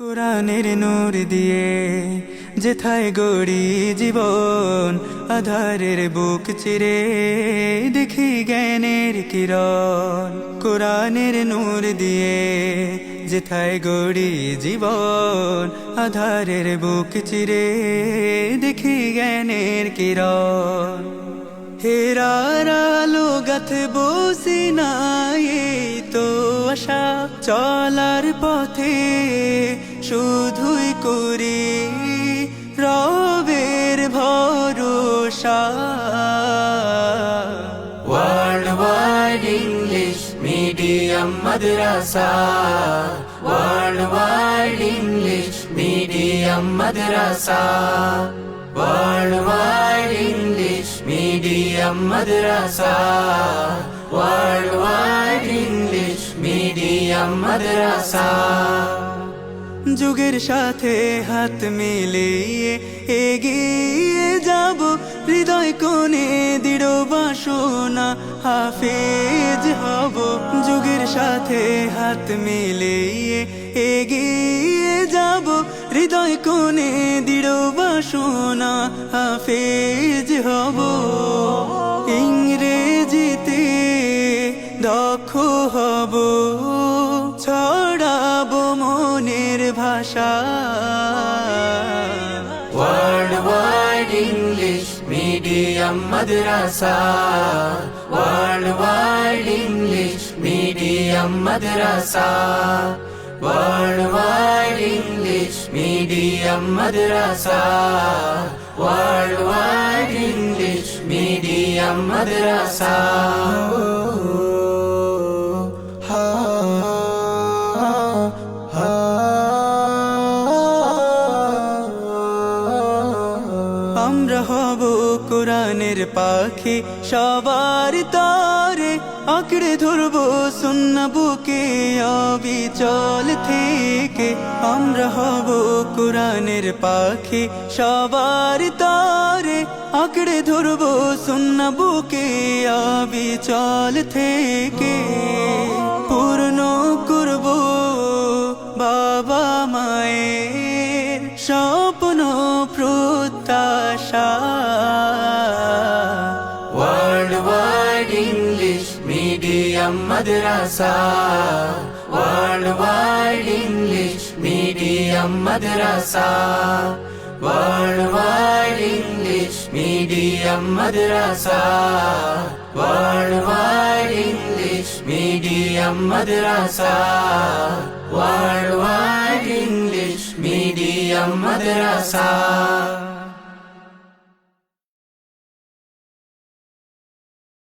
কোরআনের নূর দিয়ে যেথায় গড়ি জীবন, আধারের বুক চিরে দেখি জ্ঞানের কিরণ। কোরআনের নূর দিয়ে যেথায় গড়ি জীবন, আধারের বুক চিরে দেখি জ্ঞানের কিরণ। হেরার আলো গাঁথবো সিনায় তো আশা, চলার পথে শুধুই করি রবের ভরসা। ওয়ার্ল্ড ওয়াইড ইংলিশ মিডিয়াম মাদ্রাসা, ওয়ার্ল্ড ওয়াইড ইংলিশ মিডিয়াম মাদ্রাসা, ওয়ার্ল্ড ওয়াইড ইংলিশ মিডিয়াম মাদ্রাসা, ওয়ার্ল্ড ওয়াইড ইংলিশ মিডিয়াম মাদ্রাসা। যুগের সাথে হাত মিলিয়ে এগিয়ে যাব, হৃদয় কোণে দৃঢ় বাসনা হাফেজ হব। যুগের সাথে হাত মিলিয়ে এগিয়ে যাব, হৃদয় কোণে দৃঢ় বাসনা হাফেজ হব। ইংরেজিতে দক্ষ হব, ছড়াবো মনের ভাষা। ওয়ার্ল্ড ওয়াইড ইংলিশ মিডিয়াম মাদ্রাসা, ওয়ার্ল্ড ওয়াইড ইংলিশ মিডিয়াম মাদ্রাসা, ওয়ার্ল্ড ওয়াইড ইংলিশ মিডিয়াম মাদ্রাসা, ওয়ার্ল্ড ওয়াইড ইংলিশ মিডিয়াম মাদ্রাসা। আমরা হব কোরআনের পাখি সবার তরে, আঁকড়ে ধরবো সুন্নাহ বুকে অবিচল থেকে। আমরা হব কোরআনের পাখি সবার তরে, আঁকড়ে ধরবো সুন্নাহ বুকে অবিচল থেকে। পূর্ণ করব বাবা মায়ের স্বপ্ন প্রত্যাশা। ওয়ার্ল্ড ওয়াইড ইংলিশ মিডিয়াম মাদ্রাসা, ওয়ার্ল্ড ওয়াইড ইংলিশ মিডিয়াম মাদ্রাসা, ওয়ার্ল্ড ওয়াইড ইংলিশ মিডিয়াম মাদ্রাসা, ওয়ার্ল্ড ওয়াইড ইংলিশ মিডিয়াম মাদ্রাসা, ওয়ার্ল্ড ওয়াইড ইংলিশ মিডিয়াম মাদ্রাসা।